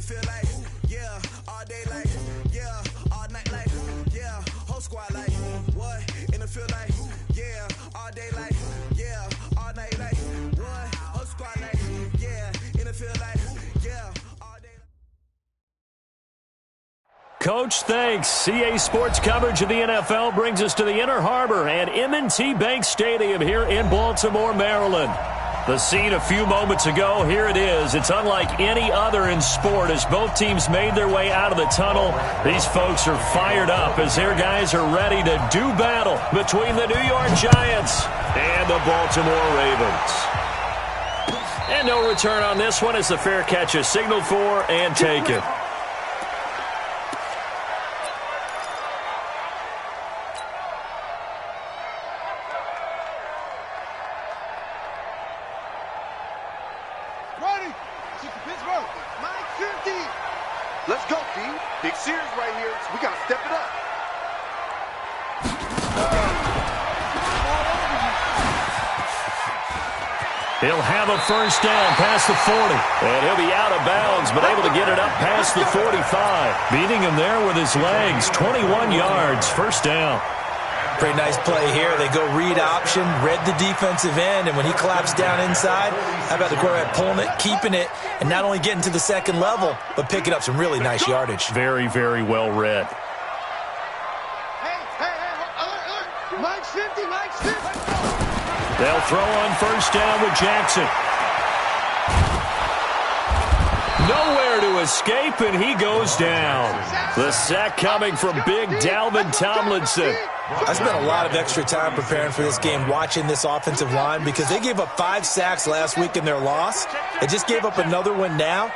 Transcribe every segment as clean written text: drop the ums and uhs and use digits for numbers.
it feel like, yeah, all day like, yeah, all night like, yeah, whole squad like, what? And it feel like, yeah, all day like, yeah, all night like, what? Whole squad like, yeah, and it feel like, yeah, all day. Coach, thanks. CA Sports coverage of the NFL brings us to the Inner Harbor at M&T Bank Stadium here in Baltimore, Maryland. The scene a few moments ago, here it is. It's unlike any other in sport as both teams made their way out of the tunnel. These folks are fired up as their guys are ready to do battle between the New York Giants and the Baltimore Ravens. And no return on this one as the fair catch is signaled for and taken. Let's go, D. Big series right here. So we got to step it up. He'll have a first down past the 40. And he'll be out of bounds, but able to get it up past the 45. Beating him there with his legs. 21 yards. First down. Pretty nice play here. They go read option, read the defensive end, and when he collapsed down inside, how about the quarterback pulling it, keeping it, and not only getting to the second level, but picking up some really nice yardage. Very, very well read. Hey, Mike's 50, Mike's 50. They'll throw on first down with Jackson. Nowhere to escape, and he goes down. The sack coming from big Dalvin Tomlinson. I spent a lot of extra time preparing for this game, watching this offensive line, because they gave up 5 sacks last week in their loss. They just gave up another one now.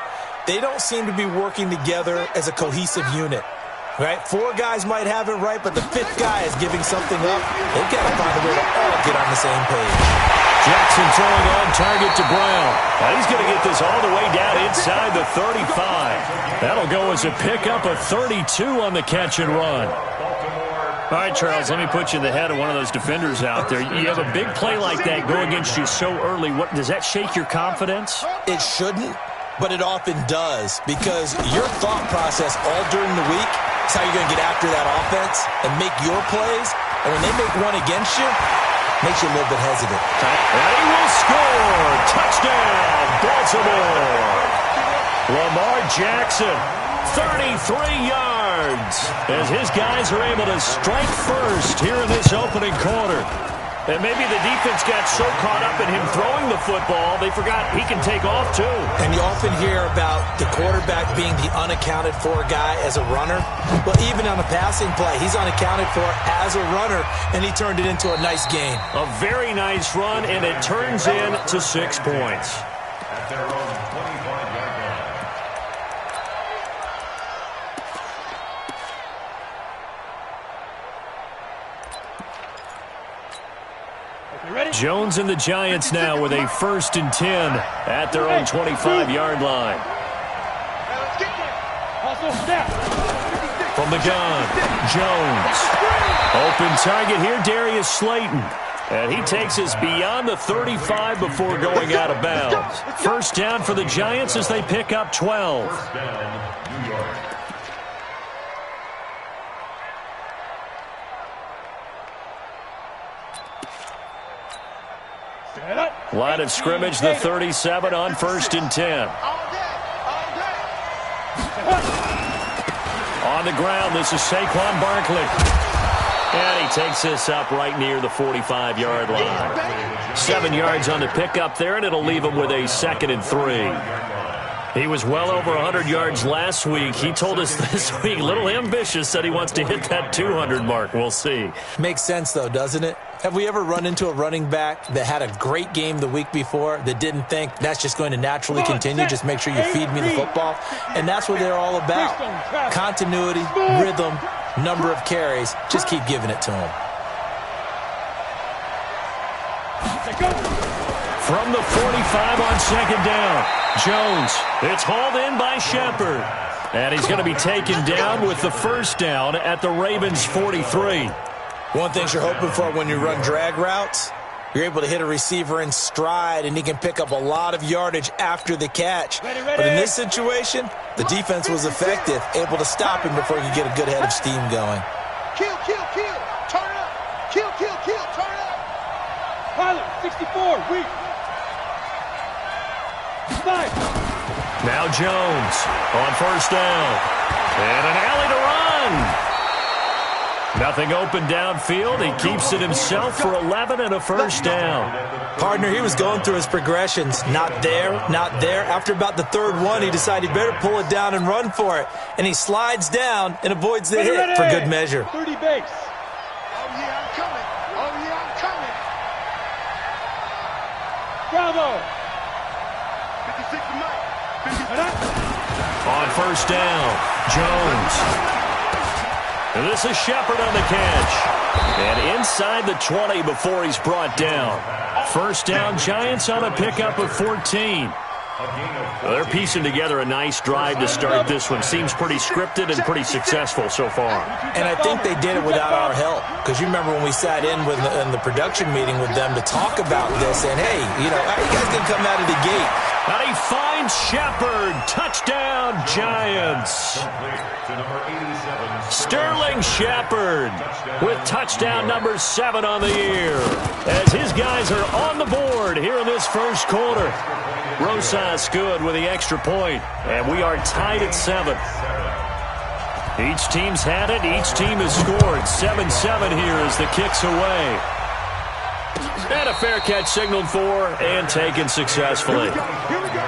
They don't seem to be working together as a cohesive unit. Right? 4 guys might have it right, but the 5th guy is giving something up. They've got to find a way to all get on the same page. Jackson throwing on target to Brown. Now he's going to get this all the way down inside the 35. That'll go as a pickup of 32 on the catch and run. All right, Charles, let me put you in the head of one of those defenders out there. You have a big play like that go against you so early. What does that shake your confidence? It shouldn't, but it often does, because your thought process all during the week is how you're going to get after that offense and make your plays. And when they make one against you, it makes you a little bit hesitant. And he will score. Touchdown, Baltimore. Lamar Jackson, 33 yards, as his guys are able to strike first here in this opening quarter. And maybe the defense got so caught up in him throwing the football, they forgot he can take off too. And you often hear about the quarterback being the unaccounted for guy as a runner. Well, even on the passing play, he's unaccounted for as a runner, and he turned it into a nice gain. A very nice run, and it turns into 6 points. At their own 25-yard line. Jones and the Giants now with a 1st and 10 at their own 25-yard line. From the gun, Jones. Open target here, Darius Slayton. And he takes us beyond the 35 before going out of bounds. First down for the Giants as they pick up 12. First down, New York. Line of scrimmage, the 37 on 1st and 10. On the ground, this is Saquon Barkley. And he takes this up right near the 45-yard line. 7 yards on the pickup there, and it'll leave him with a 2nd and 3. He was well over 100 yards last week. He told us this week, a little ambitious, said he wants to hit that 200 mark. We'll see. Makes sense, though, doesn't it? Have we ever run into a running back that had a great game the week before that didn't think that's just going to naturally continue? Just make sure you feed me the football. And that's what they're all about. Continuity, rhythm, number of carries. Just keep giving it to him. From the 45 on 2nd down, Jones. It's hauled in by Shepard. And he's going to be taken down with the first down at the Ravens 43. One thing you're hoping for when you run drag routes You're able to hit a receiver in stride, and he can pick up a lot of yardage after the catch. But in this situation, the defense was effective, able to stop him before he could get a good head of steam going. Kill, kill, kill. Turn up. Kill, kill, kill. Turn up. Tyler, 64, weak. Five. Now Jones on first down. And an alley to run. Nothing open downfield. He keeps it himself for 11 and a first down. Partner, he was going through his progressions. Not there, not there. After about the third one, he decided he better pull it down and run for it. And he slides down and avoids the hit for good measure. 30 base. Oh, yeah, I'm coming. Oh, yeah, I'm coming. Bravo. 56 to Mike. 56. On first down, Jones. And this is Shepard on the catch. And inside the 20 before he's brought down. First down, Giants on a pickup of 14. Well, they're piecing together a nice drive to start this one. Seems pretty scripted and pretty successful so far. And I think they did it without our help. Because you remember when we sat in the production meeting with them to talk about this. And, hey, you know, how you guys going to come out of the gate? And he finds Shepard. Touchdown, Giants. Sterling Shepard with touchdown number 7 on the year. As his guys are on the board here in this first quarter. Rosas good with the extra point. And we are tied at 7. Each team's had it. Each team has scored. 7-7 here as the kick's away. And a fair catch signaled for and taken successfully. Here we go.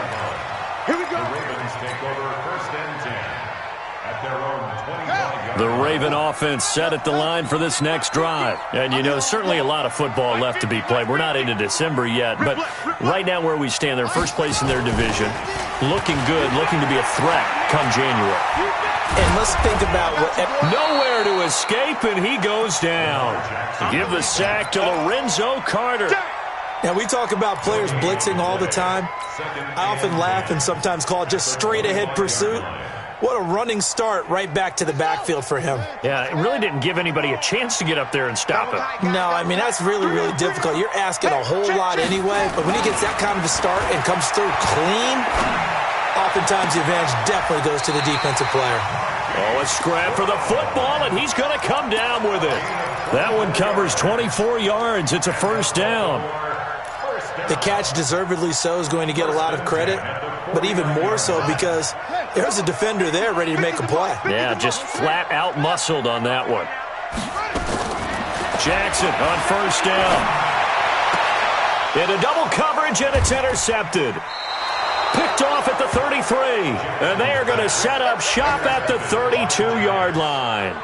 Here we go. The Ravens take over first and 10 at their own 25-yard The Raven offense set at the line for this next drive. And, you know, certainly a lot of football left to be played. We're not into December yet, but right now where we stand, they're first place in their division. Looking good, looking to be a threat come January. And let's think about what... Nowhere to escape, and he goes down. Give the sack to Lorenzo Carter. Now, we talk about players blitzing all the time. I often laugh and sometimes call it just straight-ahead pursuit. What a running start right back to the backfield for him. Yeah, it really didn't give anybody a chance to get up there and stop him. No, I mean, that's really, really difficult. You're asking a whole lot anyway, but when he gets that kind of a start and comes through clean, oftentimes the advantage definitely goes to the defensive player. Oh, a scrap for the football, and he's going to come down with it. That one covers 24 yards. It's a first down. The catch, deservedly so, is going to get a lot of credit, but even more so because there's a defender there ready to make a play. Yeah, just flat out muscled on that one. Jackson on first down. Into double coverage, and it's intercepted. Picked off at the 33, and they are going to set up shop at the 32-yard line.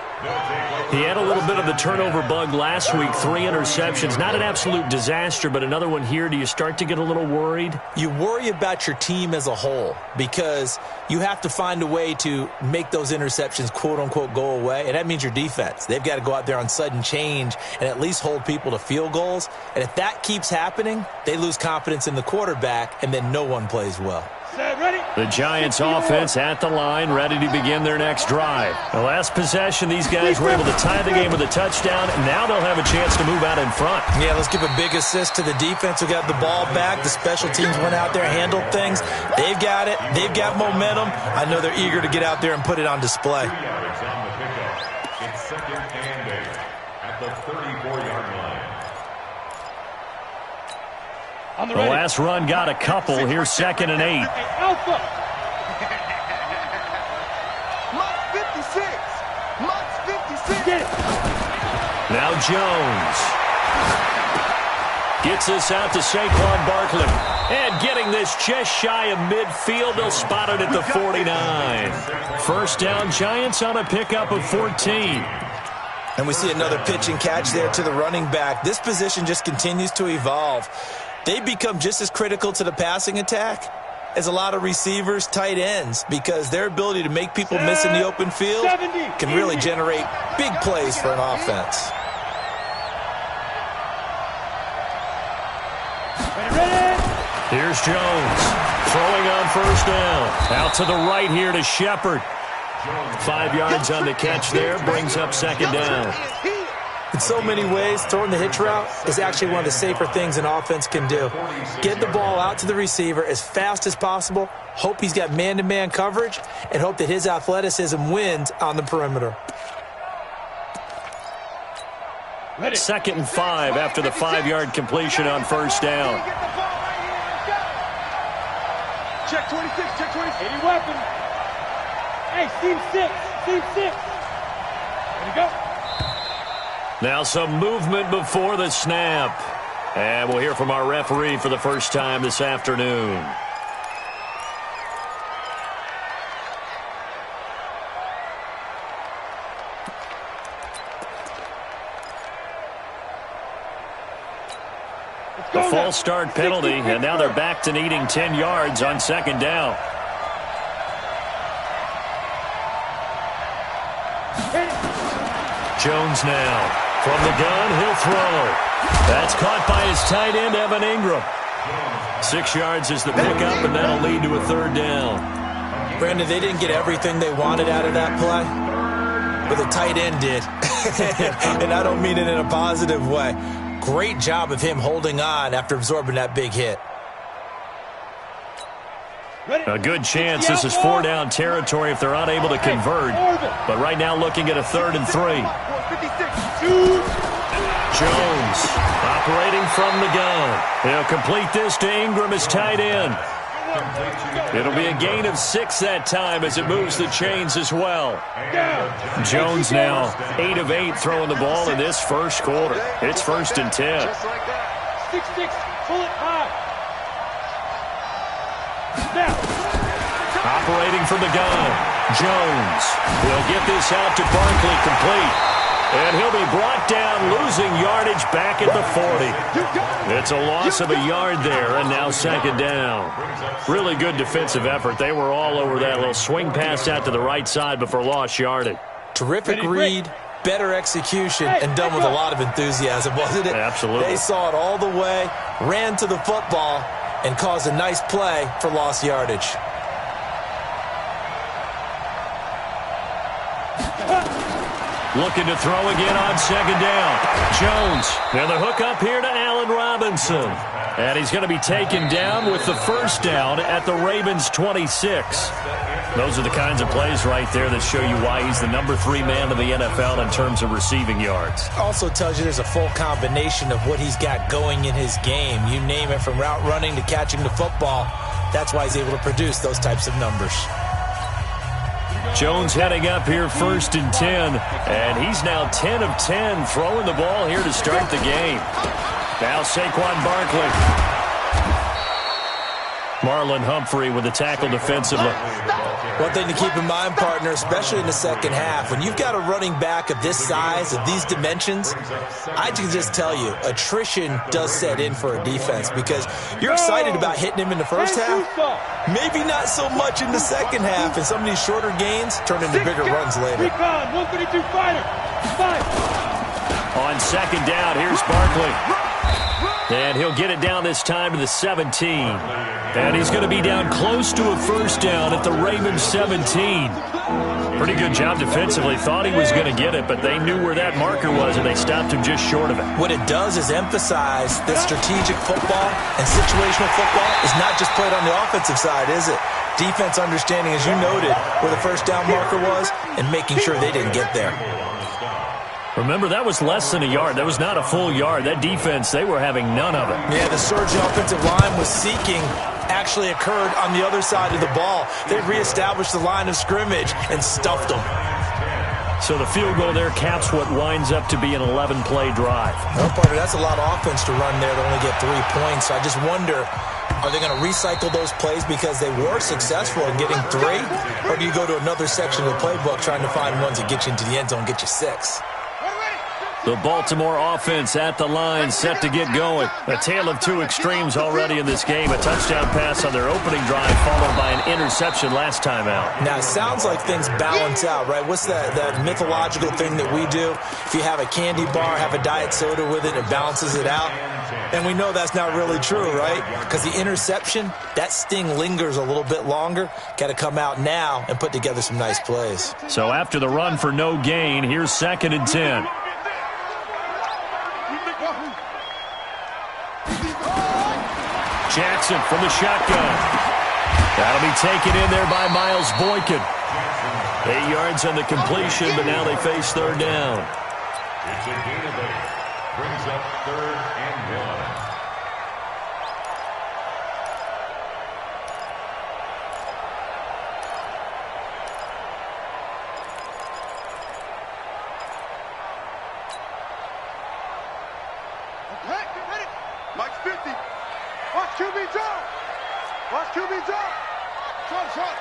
He had a little bit of the turnover bug last week, 3 interceptions. Not an absolute disaster, but another one here. Do you start to get a little worried? You worry about your team as a whole because you have to find a way to make those interceptions, quote-unquote, go away, and that means your defense. They've got to go out there on sudden change and at least hold people to field goals, and if that keeps happening, they lose confidence in the quarterback, and then no one plays well. The Giants offense at the line, ready to begin their next drive. The last possession, these guys were able to tie the game with a touchdown, and now they'll have a chance to move out in front. Yeah, let's give a big assist to the defense who got the ball back. The special teams went out there, handled things. They've got it. They've got momentum. I know they're eager to get out there and put it on display. It's second and 8 at the 34-yard line. The last run got a couple. Here's second and 8. Alpha. Mike 56. Mike 56. Get it. Now Jones gets this out to Saquon Barkley. And getting this just shy of midfield. They'll spot it at the 49. First down, Giants on a pickup of 14. And we see another pitch and catch there to the running back. This position just continues to evolve. They become just as critical to the passing attack as a lot of receivers, tight ends, because their ability to make people miss in the open field can really generate big plays for an offense. Here's Jones throwing on first down. Out to the right here to Shepard. 5 yards on the catch there, brings up second down. In so many ways, throwing the hitch route is actually one of the safer things an offense can do. Get the ball out to the receiver as fast as possible, hope he's got man-to-man coverage, and hope that his athleticism wins on the perimeter. 2nd and 5 after the 5-yard completion on first down. Check 26, check 26. Any weapon. Hey, team 6, team 6. There you go. Now some movement before the snap. And we'll hear from our referee for the first time this afternoon. The false start penalty, and now they're back to needing 10 yards on 2nd down. Jones now. From the gun, he'll throw. That's caught by his tight end, Evan Ingram. 6 yards is the pickup, and that'll lead to a 3rd down. Brandon, they didn't get everything they wanted out of that play, but the tight end did. And I don't mean it in a positive way. Great job of him holding on after absorbing that big hit. A good chance this is 4-down territory if they're unable to convert. But right now looking at a 3rd and 3. Jones operating from the gun. He'll complete this to Ingram as tight end. It'll be a gain of 6 that time as it moves the chains as well. Jones now 8 of 8 throwing the ball in this first quarter. It's 1st and 10. 6-6, pull it high. Now. Operating from the gun. Jones will get this out to Barkley complete. And he'll be brought down, losing yardage back at the 40. It's a loss of a yard there, and now 2nd down. Really good defensive effort. They were all over that little swing pass out to the right side before lost yardage. Terrific read, better execution, and done with a lot of enthusiasm, wasn't it? Absolutely. They saw it all the way, ran to the football, and caused a nice play for lost yardage. Looking to throw again on 2nd down. Jones. And the hook up here to Allen Robinson. And he's going to be taken down with the 1st down at the Ravens 26. Those are the kinds of plays right there that show you why he's the number 3 man in the NFL in terms of receiving yards. Also tells you there's a full combination of what he's got going in his game. You name it, from route running to catching the football. That's why he's able to produce those types of numbers. Jones heading up here 1st and 10, and he's now 10 of 10 throwing the ball here to start the game. Now Saquon Barkley. Marlon Humphrey with the tackle defensively. One thing to keep in mind, partner, especially in the second half, when you've got a running back of this size, of these dimensions, I can just tell you, attrition does set in for a defense because you're excited about hitting him in the first half, maybe not so much in the second half, and some of these shorter gains turn into bigger runs later. Recon, 132 fighter. 5. On 2nd down, here's Barkley. And he'll get it down this time to the 17. And he's going to be down close to a 1st down at the Ravens 17. Pretty good job defensively. Thought he was going to get it, but they knew where that marker was, and they stopped him just short of it. What it does is emphasize that strategic football and situational football is not just played on the offensive side, is it? Defense understanding, as you noted, where the 1st down marker was and making sure they didn't get there. Remember, that was less than a yard. That was not a full yard. That defense, they were having none of it. Yeah, the surge the offensive line was seeking actually occurred on the other side of the ball. They reestablished the line of scrimmage and stuffed them. So the field goal there caps what winds up to be an 11-play drive. No, partner, that's a lot of offense to run there to only get 3 points. So I just wonder, are they going to recycle those plays because they were successful in getting 3? Or do you go to another section of the playbook trying to find ones that get you into the end zone and get you 6? The Baltimore offense at the line, set to get going. A tale of 2 extremes already in this game. A touchdown pass on their opening drive, followed by an interception last time out. Now, it sounds like things balance out, right? What's that mythological thing that we do? If you have a candy bar, have a diet soda with it, it balances it out. And we know that's not really true, right? Because the interception, that sting lingers a little bit longer. Got to come out now and put together some nice plays. So after the run for no gain, here's 2nd and 10. Jackson from the shotgun. That'll be taken in there by Miles Boykin. 8 yards on the completion, but now they face third down. It's a gain of 8. Brings up 3rd and 1. Mike's 50. Watch QB draw. Watch QB draw. Shot.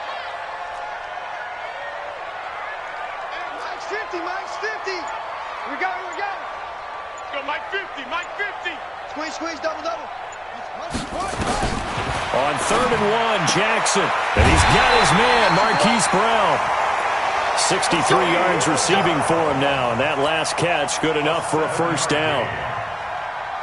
And Mike's 50. Mike's 50. We got it. Let's go, Mike 50. Mike 50. Squeeze, double. On 3rd and 1, Jackson. And he's got his man, Marquise Brown. 63 yards receiving for him now. And that last catch, good enough for a first down.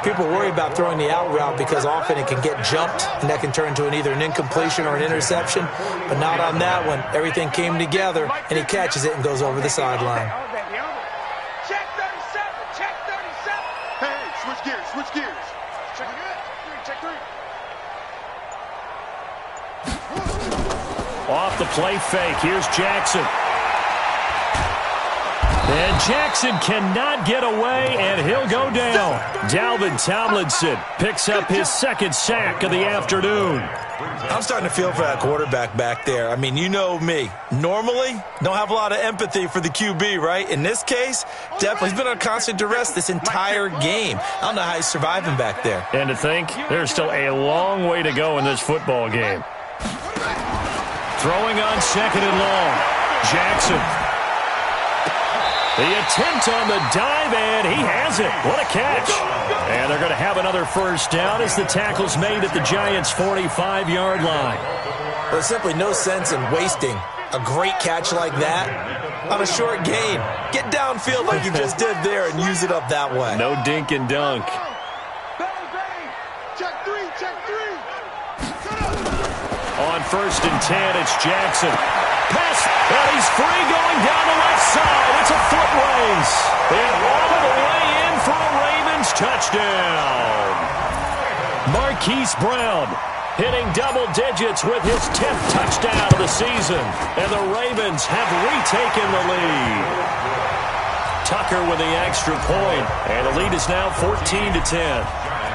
People worry about throwing the out route because often it can get jumped, and that can turn into either an incompletion or an interception. But not on that one. Everything came together, and he catches it and goes over the sideline. Check 37. Hey, switch gears. Check 3. Off the play fake, here's Jackson. And Jackson cannot get away, and he'll go down. Dalvin Tomlinson picks up his 2nd sack of the afternoon. I'm starting to feel for that quarterback back there. I mean, you know me. Normally, don't have a lot of empathy for the QB, right? In this case, definitely. He's been on constant duress this entire game. I don't know how he's surviving back there. And to think, there's still a long way to go in this football game. Throwing on 2nd and long. Jackson. The attempt on the dive, and he has it. What a catch. And they're going to have another first down as the tackle's made at the Giants' 45-yard line. Well, there's simply no sense in wasting a great catch like that on a short gain. Get downfield like you just did there and use it up that way. No dink and dunk. Check 3. On 1st and 10, it's Jackson. Pass, and he's free going down the left side. It's a foot race. And all the way in for a Ravens touchdown. Marquise Brown hitting double digits with his 10th touchdown of the season. And the Ravens have retaken the lead. Tucker with the extra point, and the lead is now 14-10.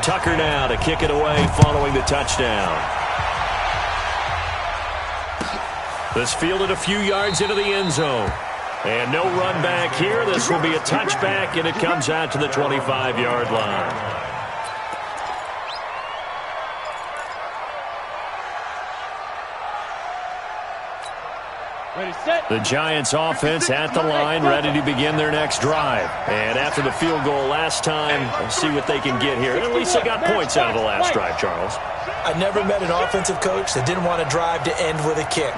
Tucker now to kick it away following the touchdown. This fielded a few yards into the end zone. And no run back here. This will be a touchback, and it comes out to the 25-yard line. Ready, set. The Giants offense at the line, ready to begin their next drive. And after the field goal last time, we'll see what they can get here. And at least they got points out of the last drive, Charles. I never met an offensive coach that didn't want to drive to end with a kick.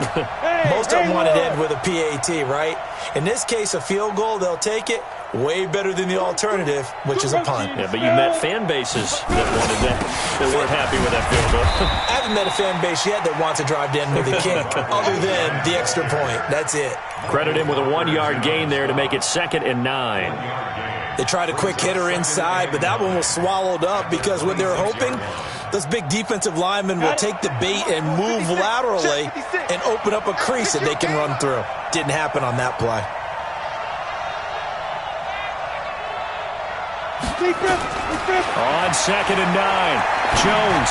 Most of them wanted to end with a PAT, right? In this case, a field goal, they'll take it. Way better than the alternative, which is a punt. Yeah, but you met fan bases that wanted that, that weren't happy with that field goal. I haven't met a fan base yet that wants to drive to end with a kick, other than the extra point. That's it. Credit him with a 1-yard gain there to make it 2nd and 9. They tried a quick hitter inside, but that one was swallowed up because what they're hoping, those big defensive linemen will take the bait and move laterally and open up a crease that they can run through. Didn't happen on that play. On 2nd and 9, Jones.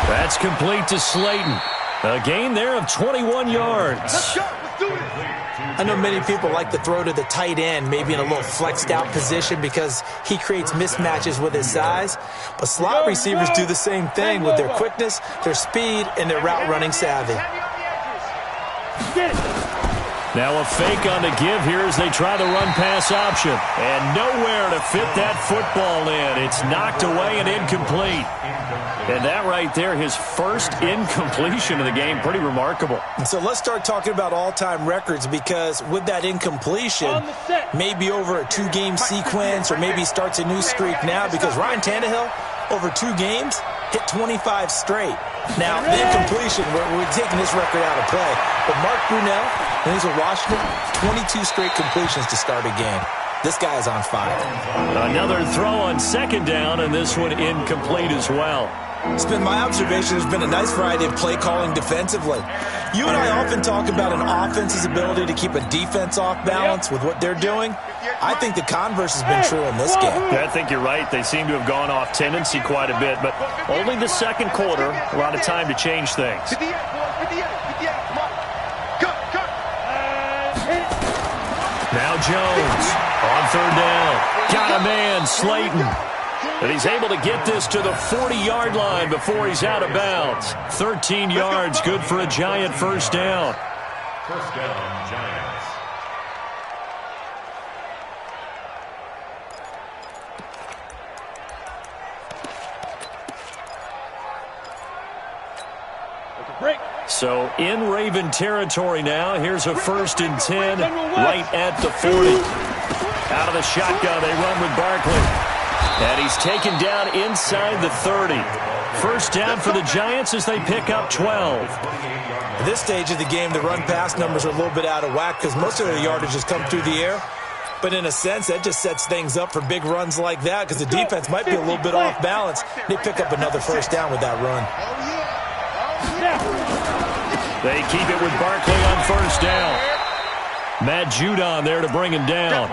That's complete to Slayton. A gain there of 21 yards. I know many people like to throw to the tight end, maybe in a little flexed out position because he creates mismatches with his size. But slot receivers do the same thing with their quickness, their speed, and their route running savvy. Now a fake on the give here as they try the run-pass option. And nowhere to fit that football in. It's knocked away and incomplete. And that right there, his first incompletion of the game, pretty remarkable. And so let's start talking about all-time records because with that incompletion, maybe over a 2-game sequence or maybe starts a new streak now because Ryan Tannehill, over 2 games, hit 25 straight. Now, the incompletion, we're taking this record out of play. But Mark Brunell, when he's with Washington, 22 straight completions to start a game. This guy is on fire. Another throw on 2nd down, and this one incomplete as well. It's been my observation there's been a nice variety of play calling defensively. You and I often talk about an offense's ability to keep a defense off balance with what they're doing. I think the converse has been true in this game. Yeah, I think you're right. They seem to have gone off tendency quite a bit, but only the second quarter, a lot of time to change things. Now Jones on third down. Got a man, Slayton. And he's able to get this to the 40-yard line before he's out of bounds. 13 yards, good for a Giant first down. First down, Giants. So in Raven territory now. Here's a 1st and 10 right at the 40. Out of the shotgun, they run with Barkley. And he's taken down inside the 30. First down for the Giants as they pick up 12. At this stage of the game, the run-pass numbers are a little bit out of whack because most of their yardage has come through the air. But in a sense, that just sets things up for big runs like that because the defense might be a little bit off balance. They pick up another first down with that run. They keep it with Barkley on first down. Matt Judon there to bring him down.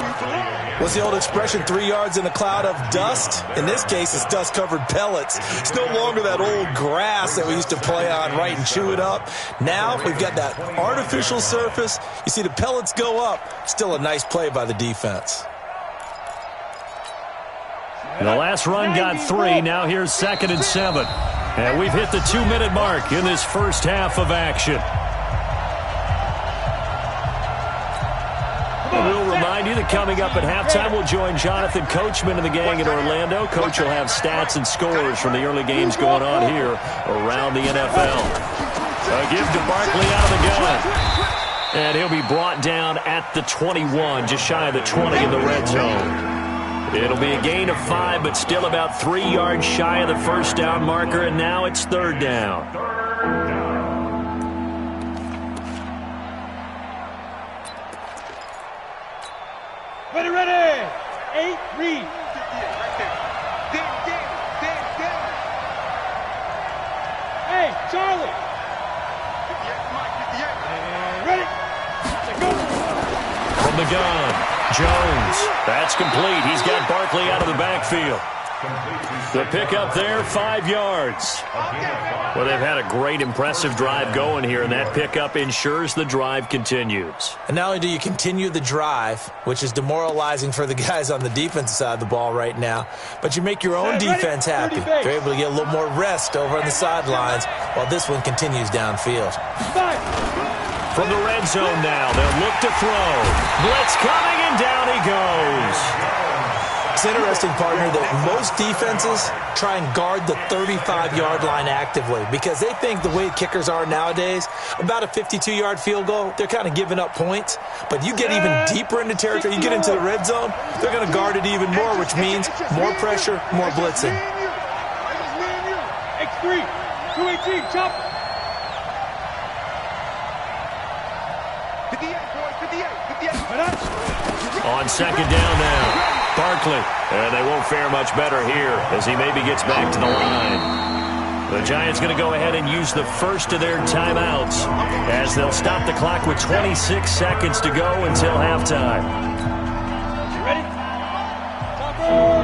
What's the old expression, 3 yards in a cloud of dust? In this case, it's dust-covered pellets. It's no longer that old grass that we used to play on, right, and chew it up. Now we've got that artificial surface. You see the pellets go up. Still a nice play by the defense. The last run got 3. Now here's 2nd and 7. And we've hit the 2-minute mark in this first half of action. We'll remind you that coming up at halftime, we'll join Jonathan Coachman and the gang in Orlando. Coach will have stats and scores from the early games going on here around the NFL. A give to Barkley out of the gun. And he'll be brought down at the 21, just shy of the 20 in the red zone. It'll be a gain of 5, but still about 3 yards shy of the first down marker, and now it's 3rd down. Ready. 8, read. Hey, Charlie. Ready. Go. From the gun, Jones. That's complete. He's got Barkley out of the backfield. The pickup there, 5 yards. Well, they've had a great, impressive drive going here, and that pickup ensures the drive continues. And not only do you continue the drive, which is demoralizing for the guys on the defensive side of the ball right now, but you make your own defense happy. They're able to get a little more rest over on the sidelines while this one continues downfield. From the red zone now, they'll look to throw. Blitz coming, and down he goes. It's interesting, partner, that most defenses try and guard the 35-yard line actively because they think the way kickers are nowadays, about a 52-yard field goal, they're kind of giving up points. But you get even deeper into territory, you get into the red zone, they're going to guard it even more, which means more pressure, more blitzing. X3, 218, chop. 58. On second down now. Barkley, and they won't fare much better here as he maybe gets back to the line. The Giants going to go ahead and use the first of their timeouts as they'll stop the clock with 26 seconds to go until halftime. You ready? Chopper!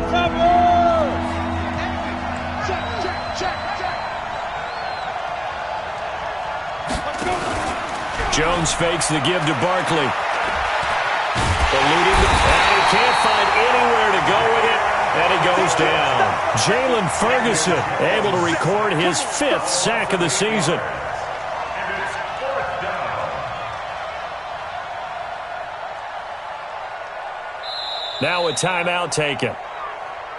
Check. Jones fakes the give to Barkley. Eluding, and he can't find anywhere to go with it, and he goes down. Jalen Ferguson able to record his 5th sack of the season. Now a timeout taken.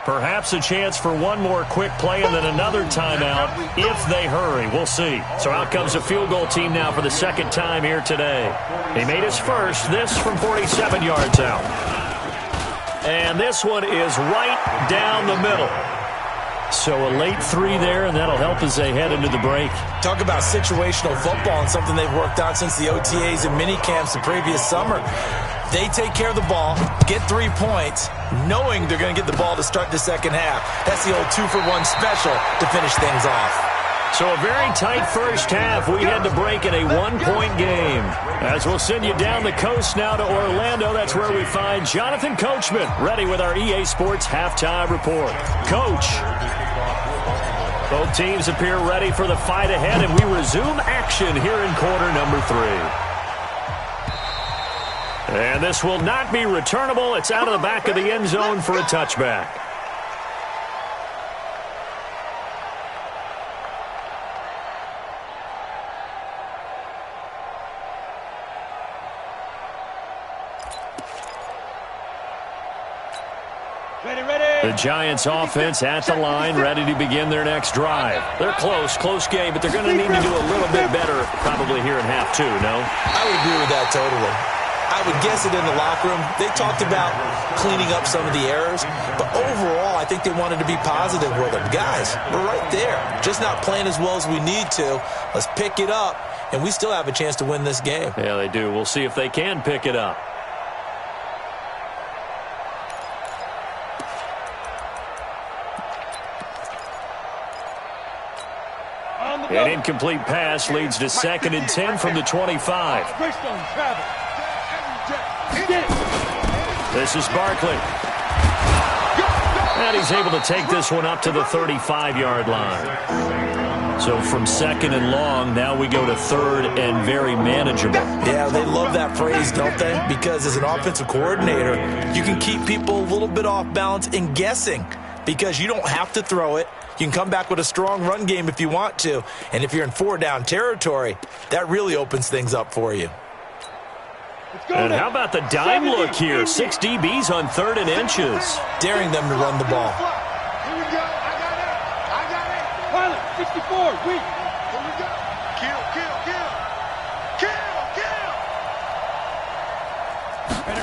Perhaps a chance for one more quick play and then another timeout if they hurry. We'll see. So out comes the field goal team now for the second time here today. He made his first, this from 47 yards out. And this one is right down the middle. So a late 3 there, and that'll help as they head into the break. Talk about situational football and something they've worked on since the OTAs and mini camps the previous summer. They take care of the ball, get 3 points, knowing they're going to get the ball to start the second half. That's the old 2-for-1 special to finish things off. So a very tight first half. We had to break in a 1-point game. As we'll send you down the coast now to Orlando, that's where we find Jonathan Coachman, ready with our EA Sports halftime report. Coach. Both teams appear ready for the fight ahead, and we resume action here in quarter number 3. And this will not be returnable. It's out of the back of the end zone for a touchback. The Giants offense at the line, ready to begin their next drive. They're close game, but they're going to need to do a little bit better probably here in half 2, no? I would agree with that totally. I would guess it in the locker room. They talked about cleaning up some of the errors, but overall, I think they wanted to be positive with them. Guys, we're right there. Just not playing as well as we need to. Let's pick it up, and we still have a chance to win this game. Yeah, they do. We'll see if they can pick it up. An incomplete pass leads to 2nd and 10 from the 25. This is Barkley. And he's able to take this one up to the 35-yard line. So from 2nd and long, now we go to 3rd and very manageable. Yeah, they love that phrase, don't they? Because as an offensive coordinator, you can keep people a little bit off balance and guessing because you don't have to throw it. You can come back with a strong run game if you want to. And if you're in 4-down territory, that really opens things up for you. And how about the dime look here? 6 DBs on 3rd and inches. Daring them to run the ball. Here we go. I got it. Pilot, 64, weak. Here we go. Kill.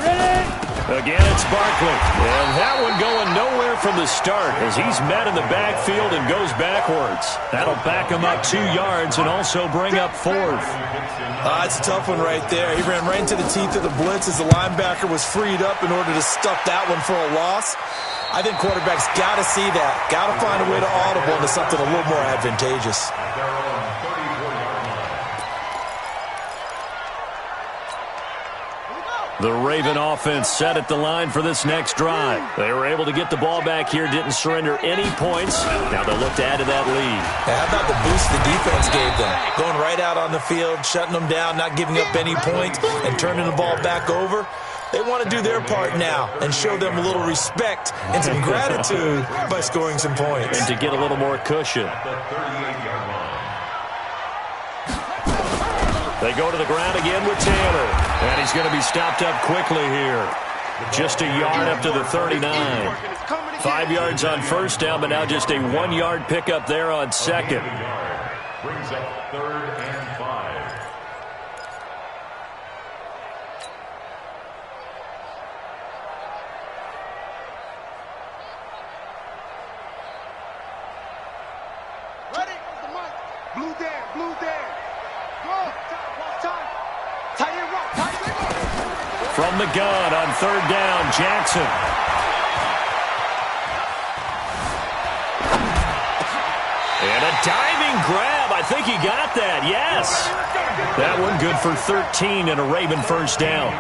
Ready. Again, it's Barkley. And that one going nowhere from the start as he's met in the backfield and goes backwards. That'll back him up 2 yards and also bring up 4th. It's a tough one right there. He ran right into the teeth of the blitz as the linebacker was freed up in order to stuff that one for a loss. I think quarterbacks got to see that. Got to find a way to audible into something a little more advantageous. The Raven offense set at the line for this next drive. They were able to get the ball back here, didn't surrender any points. Now they'll look to add to that lead. How about the boost the defense gave them? Going right out on the field, shutting them down, not giving up any points, and turning the ball back over. They want to do their part now and show them a little respect and some gratitude by scoring some points. And to get a little more cushion. They go to the ground again with Taylor. And he's going to be stopped up quickly here. Just a yard up to the 39. 5 yards on 1st down, but now just a 1-yard pickup there on 2nd. Brings up 3rd and 5. Ready? Blue Dan. Go. Tight end rock. From the gun on 3rd down, Jackson. And a diving grab. I think he got that. Yes. That one good for 13 and a Raven 1st down.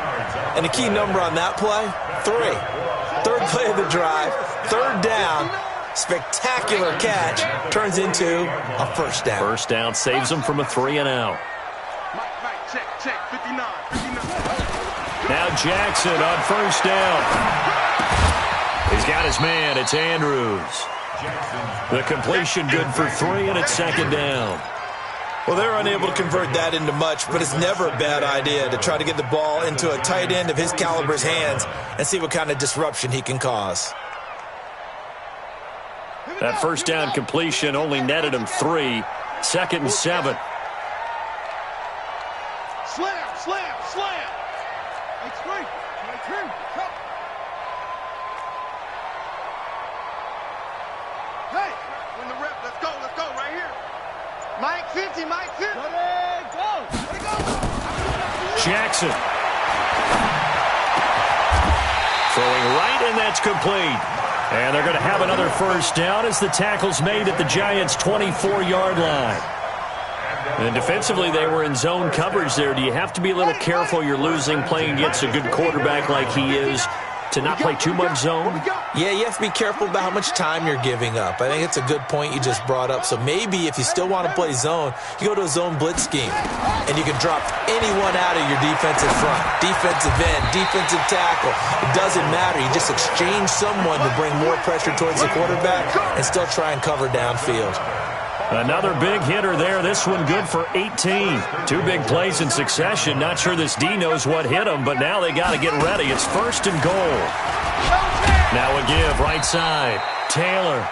And the key number on that play, 3. 3rd play of the drive, 3rd down. Spectacular catch turns into a 1st down. 1st down saves him from a 3 and out. Mike, check. 59. Now Jackson on 1st down. He's got his man. It's Andrews. The completion good for 3, and it's 2nd down. Well, they're unable to convert that into much, but it's never a bad idea to try to get the ball into a tight end of his caliber's hands and see what kind of disruption he can cause. That 1st down completion only netted him 3. 2nd and 7. Slam. Hey, screen. Hey, 50, Mike 50. Jackson. Throwing right, and that's complete. And they're going to have another first down as the tackle's made at the Giants' 24-yard line. And defensively, they were in zone coverage there. Do you have to be a little careful you're losing playing against a good quarterback like he is to not play too much zone? Yeah, you have to be careful about how much time you're giving up. I think it's a good point you just brought up. So maybe if you still want to play zone, you go to a zone blitz scheme, and you can drop anyone out of your defensive front, defensive end, defensive tackle. It doesn't matter. You just exchange someone to bring more pressure towards the quarterback and still try and cover downfield. Another big hitter there. This one good for 18. Two big plays in succession. Not sure this D knows what hit him, but now they got to get ready. It's first and goal. Now a give right side. Taylor.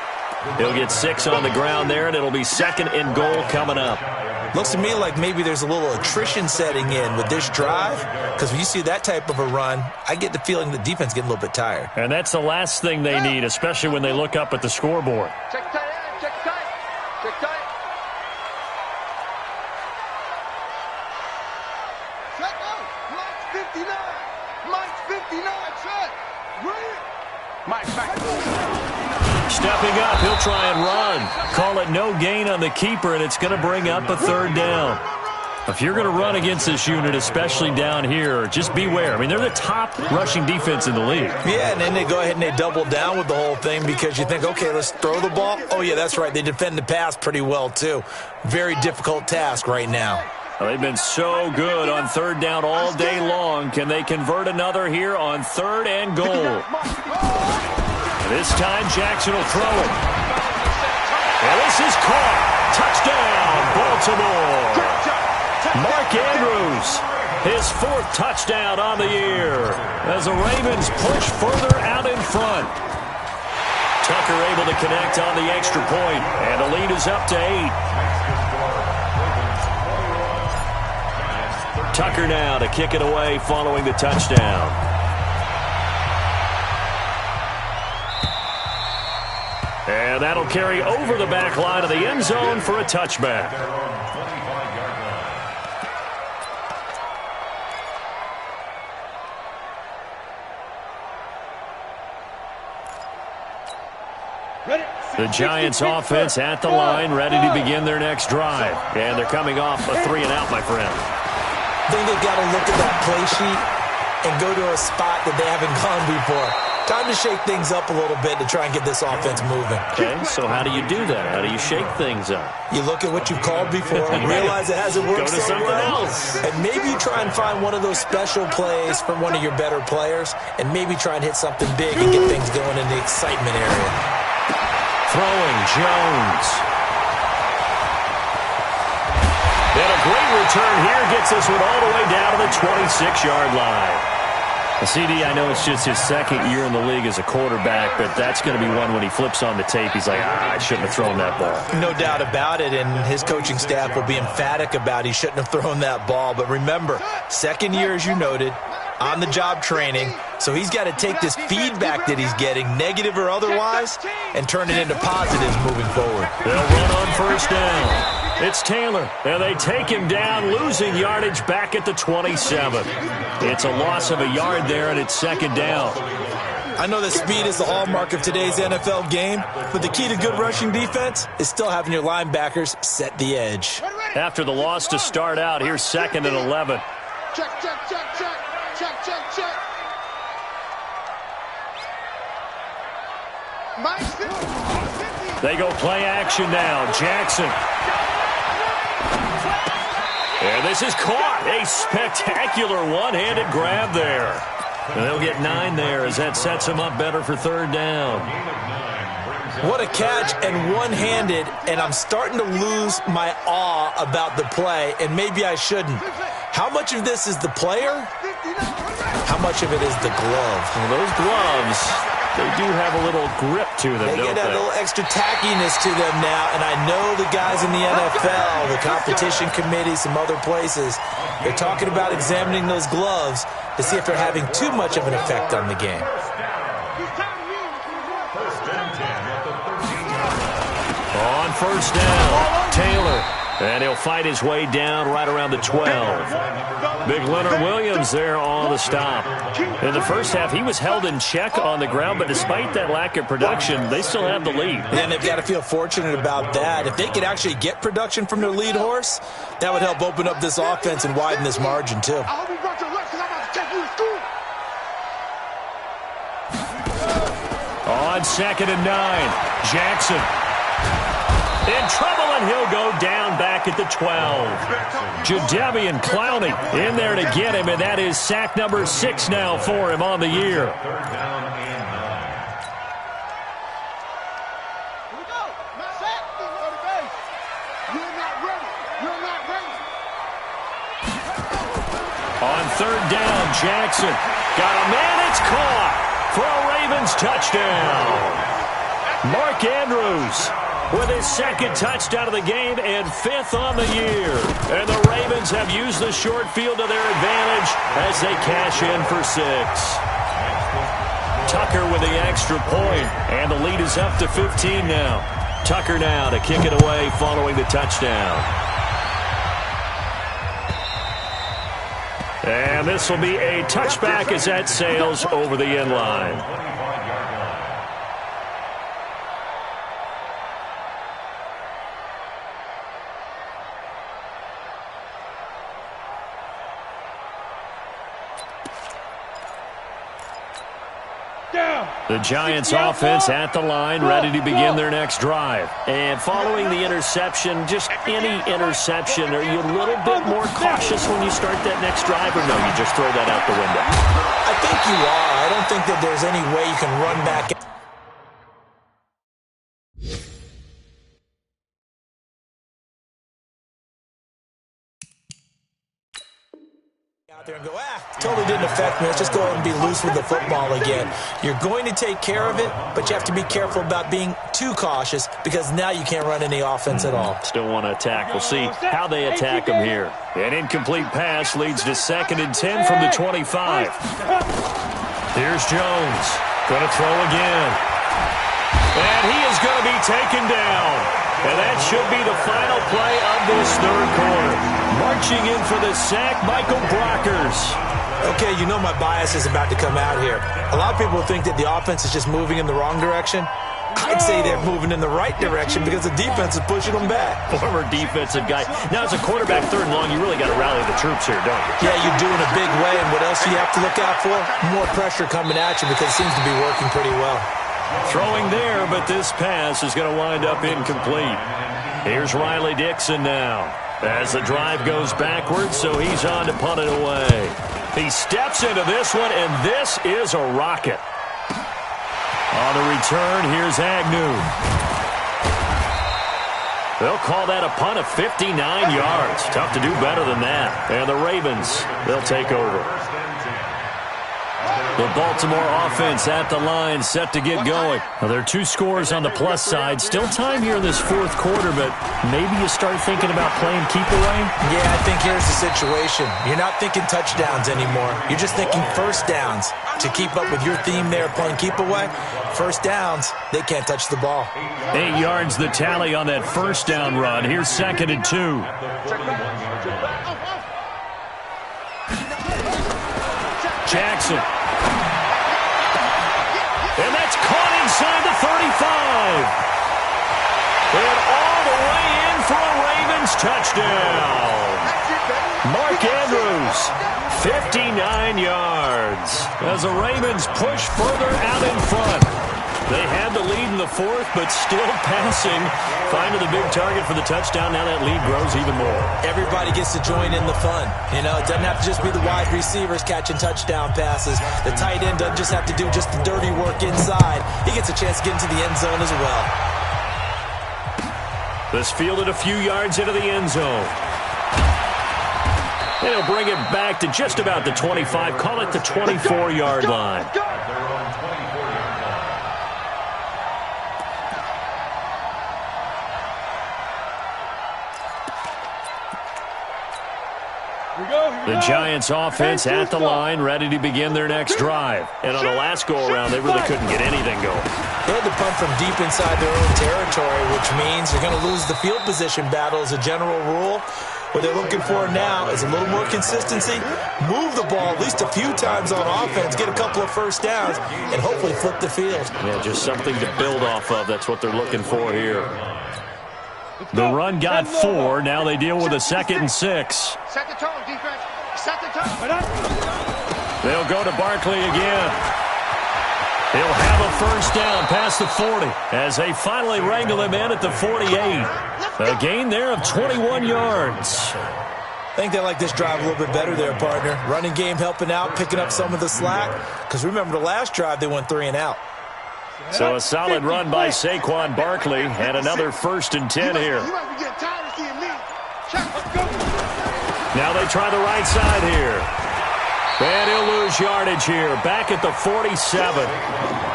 He'll get 6 on the ground there, and it'll be second and goal coming up. Looks to me like maybe there's a little attrition setting in with this drive, because when you see that type of a run, I get the feeling the defense getting a little bit tired. And that's the last thing they need, especially when they look up at the scoreboard. Check tight end, check tight. Check tight. Check out. Mike's 59. Mike's 59. Check. Mike's back. Stepping up, he'll try and run. Call it no gain on the keeper, and it's going to bring up a third down. If you're going to run against this unit, especially down here, just beware. I mean, they're the top rushing defense in the league. Yeah, and then they go ahead and they double down with the whole thing because you think, okay, let's throw the ball. Oh, yeah, that's right. They defend the pass pretty well, too. Very difficult task right now. Well, they've been so good on third down all day long. Can they convert another here on third and goal? This time, Jackson will throw it. And this is caught. Touchdown, Baltimore. Mark Andrews, his 4th touchdown on the year as the Ravens push further out in front. Tucker able to connect on the extra point, and the lead is up to 8. Tucker now to kick it away following the touchdown. And that'll carry over the back line of the end zone for a touchback. The Giants offense at the line, ready to begin their next drive. And thee coming off a 3-and-out, my friend. I think they've got to look at that play sheet and go to a spot that they haven't gone before. Time to shake things up a little bit to try and get this offense moving. Okay, so how do you do that? How do you shake things up? You look at what you've called before and realize it hasn't worked Go to so something well. else. And maybe you try and find one of those special plays from one of your better players and maybe try and hit something big and get things going in the excitement area. Throwing, Jones. And a great return here gets this one all the way down to the 26-yard line. CD, I know it's just his second year in the league as a quarterback, but that's going to be one when he flips on the tape. He's like, I shouldn't have thrown that ball. No doubt about it, and his coaching staff will be emphatic about he shouldn't have thrown that ball. But remember, second year, as you noted, on-the-job training, so he's got to take this feedback that he's getting, negative or otherwise, and turn it into positives moving forward. They'll run on first down. It's Taylor, and they take him down, losing yardage back at the 27. It's a loss of a yard there, and it's second down. I know that speed is the hallmark of today's NFL game, but the key to good rushing defense is still having your linebackers set the edge. After the loss to start out, here's second and 11. Check, check, check, check. Check, check, check. Mike's 50. They go play action now. Jackson. And this is caught. A spectacular one-handed grab there. And they'll get 9 there as that sets them up better for third down. What a catch, and one-handed, and I'm starting to lose my awe about the play, and maybe I shouldn't. How much of this is the player? How much of it is the glove? Well, those gloves, they do have a little grip to them, They don't get that little extra tackiness to them now, and I know the guys in the NFL, the competition committee, some other places, they're talking about examining those gloves to see if they're having too much of an effect on the game. On first down, Taylor. And he'll fight his way down right around the 12. Big Leonard Williams there on the stop. In the first half, he was held in check on the ground, but despite that lack of production, they still have the lead. And they've got to feel fortunate about that. If they could actually get production from their lead horse, that would help open up this offense and widen this margin, too. I hope you brought your lunch because I'm about to take you to school. On 2nd and 9, Jackson in trouble, and he'll go down back at the 12. Jadeveon Clowney in there to get him, and that is sack number 6 now for him on the year. 3rd down and 9. Here we go. Sack. You're not ready. You're not ready. On 3rd down, Jackson got a man. It's caught for a Ravens touchdown. Mark Andrews with his 2nd touchdown of the game and 5th on the year. And the Ravens have used the short field to their advantage as they cash in for 6. Tucker with the extra point, and the lead is up to 15 now. Tucker now to kick it away following the touchdown. And this will be a touchback as that sails over the end line. The Giants offense at the line, ready to begin their next drive. And following the interception, just any interception, are you a little bit more cautious when you start that next drive, or no, you just throw that out the window? I think you are. I don't think that there's any way you can run back. Out there and go, totally didn't affect me. Let's just go ahead and be loose with the football again. You're going to take care of it, but you have to be careful about being too cautious because now you can't run any offense at all. Still want to attack. We'll see how they attack them here. An incomplete pass leads to 2nd and 10 from the 25. Here's Jones. Going to throw again. And he is going to be taken down. And that should be the final play of this 3rd quarter. Marching in for the sack, Michael Brockers. Okay, you know my bias is about to come out here. A lot of people think that the offense is just moving in the wrong direction. I'd say they're moving in the right direction because the defense is pushing them back. Former defensive guy. Now, as a quarterback 3rd and long, you really got to rally the troops here, don't you? Yeah, you do in a big way. And what else do you have to look out for? More pressure coming at you because it seems to be working pretty well. Throwing there, but this pass is going to wind up incomplete. Here's Riley Dixon now as the drive goes backwards, so he's on to punt it away. He steps into this one, and this is a rocket. On the return, here's Agnew. They'll call that a punt of 59 yards. Tough to do better than that. And the Ravens, they'll take over. The Baltimore offense at the line, set to get going. Well, there are 2 scores on the plus side. Still time here in this 4th quarter, but maybe you start thinking about playing keep away? Yeah, I think here's the situation. You're not thinking touchdowns anymore. You're just thinking 1st downs. To keep up with your theme there, playing keep away, 1st downs, they can't touch the ball. 8 yards the tally on that 1st down run. Here's 2nd and 2. Jackson. And that's caught inside the 35. And all the way in for a Ravens touchdown. Mark Andrews, 59 yards. As the Ravens push further out in front. They had the lead in the 4th, but still passing. Finding the big target for the touchdown. Now that lead grows even more. Everybody gets to join in the fun. You know, it doesn't have to just be the wide receivers catching touchdown passes. The tight end doesn't just have to do just the dirty work inside. He gets a chance to get into the end zone as well. This fielded a few yards into the end zone. And he'll bring it back to just about the 25. Call it the 24-yard line. Here we go. The Giants offense at the line, ready to begin their next drive. And on the last go-around, they really couldn't get anything going. They had to punt from deep inside their own territory, which means you're going to lose the field position battle as a general rule. What they're looking for now is a little more consistency, move the ball at least a few times on offense, get a couple of first downs, and hopefully flip the field. Yeah, just something to build off of. That's what they're looking for here. The run got 4. Now they deal with a 2nd and 6. Set the tone, defense. Set the tone. They'll go to Barkley again. He'll have a first down past the 40 as they finally wrangle him in at the 48. A gain there of 21 yards. I think they like this drive a little bit better there, partner. Running game helping out, picking up some of the slack. Because remember the last drive, they went 3 and out. So a solid run by Saquon Barkley and another 1st and 10 here. Now they try the right side here. And he'll lose yardage here, back at the 47.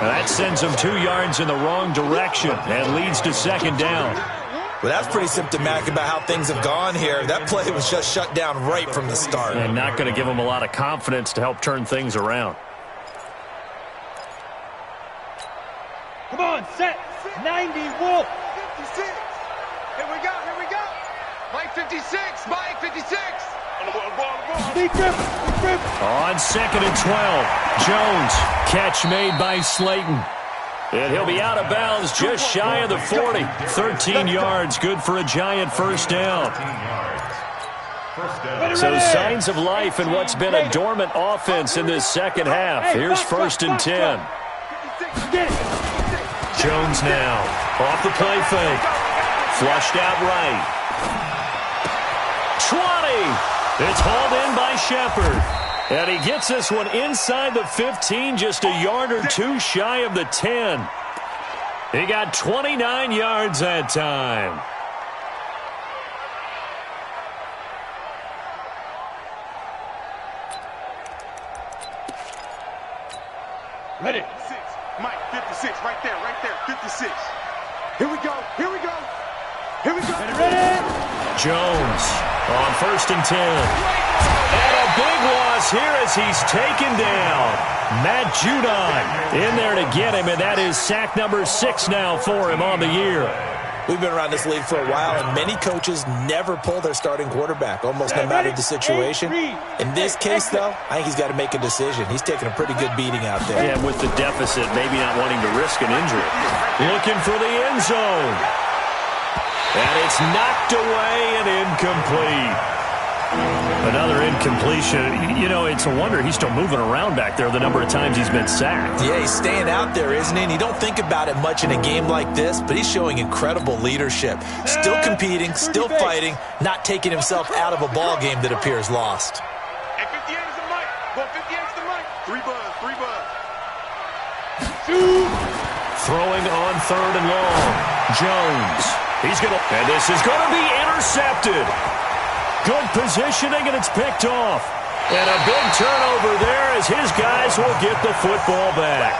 That sends him 2 yards in the wrong direction and leads to 2nd down. Well, that's pretty symptomatic about how things have gone here. That play was just shut down right from the start. And not going to give him a lot of confidence to help turn things around. Come on, set. 90, Wolf. 56. Here we go. Mike 56. Mike 56. On 2nd and 12, Jones, catch made by Slayton. And he'll be out of bounds just shy of the 40. 13 yards, good for a Giant first down. So signs of life in what's been a dormant offense in this second half. Here's 1st and 10. Jones now, off the play fake. Flushed out right. 20! It's hauled in by Shepard. And he gets this one inside the 15, just a yard or 2 shy of the 10. He got 29 yards that time. Ready. Mike 56, right there, 56. Here we go. Ready. Jones on 1st and 10. And a big loss here as he's taken down. Matt Judon in there to get him, and that is sack number 6 now for him on the year. We've been around this league for a while, and many coaches never pull their starting quarterback, almost no matter the situation. In this case, though, I think he's got to make a decision. He's taking a pretty good beating out there. Yeah, with the deficit, maybe not wanting to risk an injury. Looking for the end zone. And it's knocked away and incomplete. Another incompletion. You know, it's a wonder he's still moving around back there the number of times he's been sacked. Yeah, he's staying out there, isn't he? And you don't think about it much in a game like this, but he's showing incredible leadership. Still competing, still fighting, not taking himself out of a ball game that appears lost. And 58 is the mic. Well, 58 is the mic. 3 buzz. Throwing on 3rd and long. Jones. And this is going to be intercepted. Good positioning, and it's picked off. And a big turnover there as his guys will get the football back.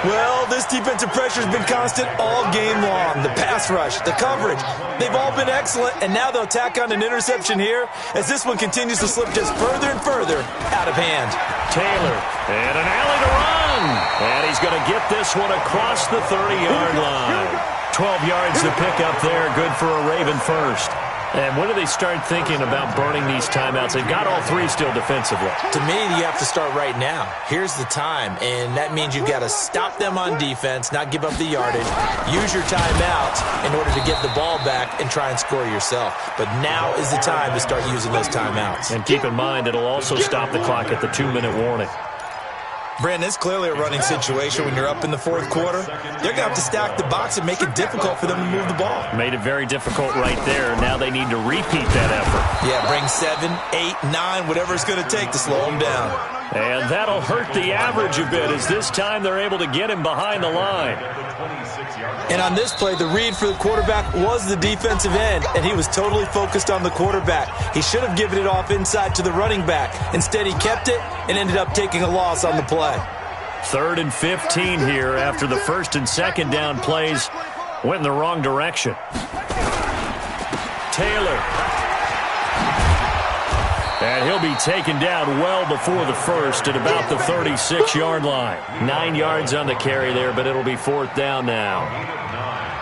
Well, this defensive pressure has been constant all game long. The pass rush, the coverage, they've all been excellent, and now they'll tack on an interception here as this one continues to slip just further and further out of hand. Taylor, and an alley to run. And he's going to get this one across the 30-yard line. 12 yards to pick up there, good for a Raven first. And when do they start thinking about burning these timeouts? They've got all 3 still defensively. To me, you have to start right now. Here's the time, and that means you've got to stop them on defense, not give up the yardage, use your timeout in order to get the ball back and try and score yourself. But now is the time to start using those timeouts. And keep in mind, it'll also stop the clock at the 2-minute warning. Brandon, it's clearly a running situation when you're up in the 4th quarter. They're going to have to stack the box and make it difficult for them to move the ball. Made it very difficult right there. Now they need to repeat that effort. Yeah, bring 7, 8, 9, whatever it's going to take to slow them down. And that'll hurt the average a bit as this time they're able to get him behind the line. And on this play, the read for the quarterback was the defensive end, and he was totally focused on the quarterback. He should have given it off inside to the running back. Instead, he kept it and ended up taking a loss on the play. 3rd and 15 here after the 1st and 2nd down plays went in the wrong direction. Taylor. And he'll be taken down well before the first at about the 36-yard line. 9 yards on the carry there, but it'll be fourth down now.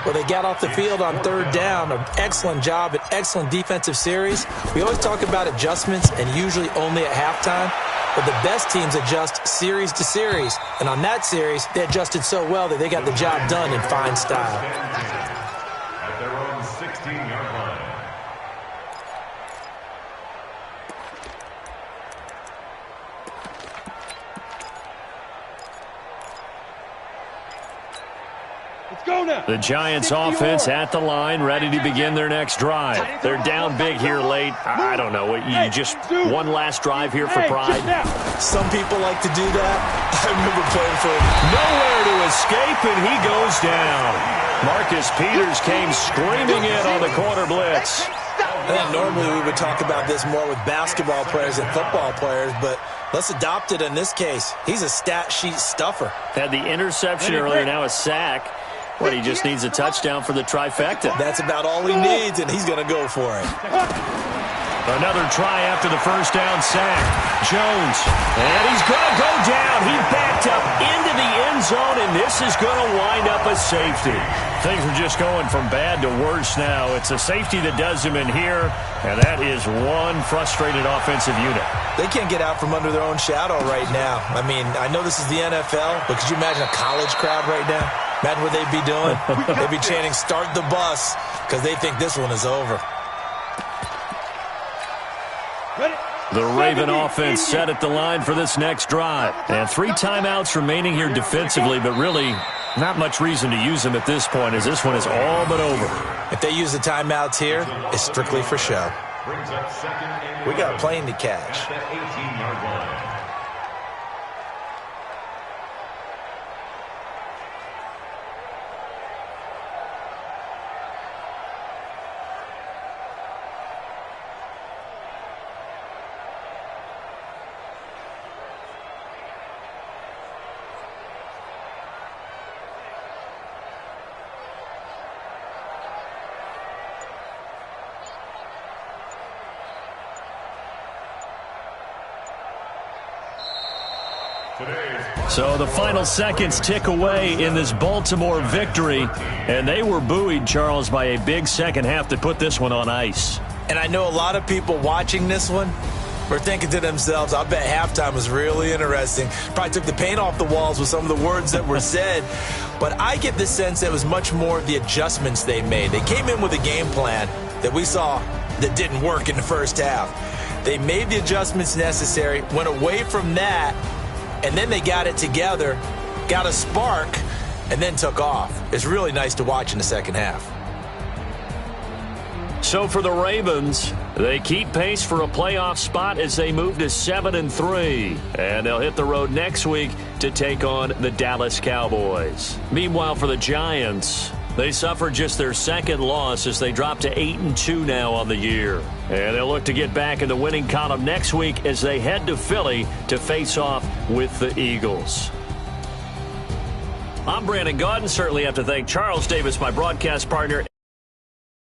Well, they got off the field on third down. An excellent job, an excellent defensive series. We always talk about adjustments and usually only at halftime. But the best teams adjust series to series. And on that series, they adjusted so well that they got the job done in fine style. At their own 16-yard line. The Giants offense at the line, ready to begin their next drive. They're down big here late. I don't know. You just one last drive here for pride? Some people like to do that. I remember playing for him. Nowhere to escape, and he goes down. Marcus Peters came screaming in on the corner blitz. I think normally we would talk about this more with basketball players and football players, but let's adopt it in this case. He's a stat sheet stuffer. Had the interception earlier, now a sack. What, he just needs a touchdown for the trifecta. That's about all he needs, and he's going to go for it. Another try after the first down sack. Jones, and he's going to go down. He backed up into the end zone, and this is going to wind up a safety. Things are just going from bad to worse now. It's a safety that does him in here, and that is one frustrated offensive unit. They can't get out from under their own shadow right now. I mean, I know this is the NFL, but could you imagine a college crowd right now? Imagine what they'd be doing. They'd be chanting, "Start the bus," because they think this one is over. The Raven offense set at the line for this next drive. And 3 timeouts remaining here defensively, but really not much reason to use them at this point, as this one is all but over. If they use the timeouts here, it's strictly for show. We got a plane to catch. At the 18-yard line. So the final seconds tick away in this Baltimore victory, and they were buoyed, Charles, by a big second half to put this one on ice. And I know a lot of people watching this one were thinking to themselves, I bet halftime was really interesting. Probably took the paint off the walls with some of the words that were said. But I get the sense that it was much more the adjustments they made. They came in with a game plan that we saw that didn't work in the first half. They made the adjustments necessary, went away from that, and then they got it together, got a spark, and then took off. It's really nice to watch in the second half. So for the Ravens, they keep pace for a playoff spot as they move to 7-3. And they'll hit the road next week to take on the Dallas Cowboys. Meanwhile, for the Giants, they suffered just their second loss as they drop to 8-2 now on the year. And they'll look to get back in the winning column next week as they head to Philly to face off with the Eagles. I'm Brandon Gaudin. Certainly have to thank Charles Davis, my broadcast partner.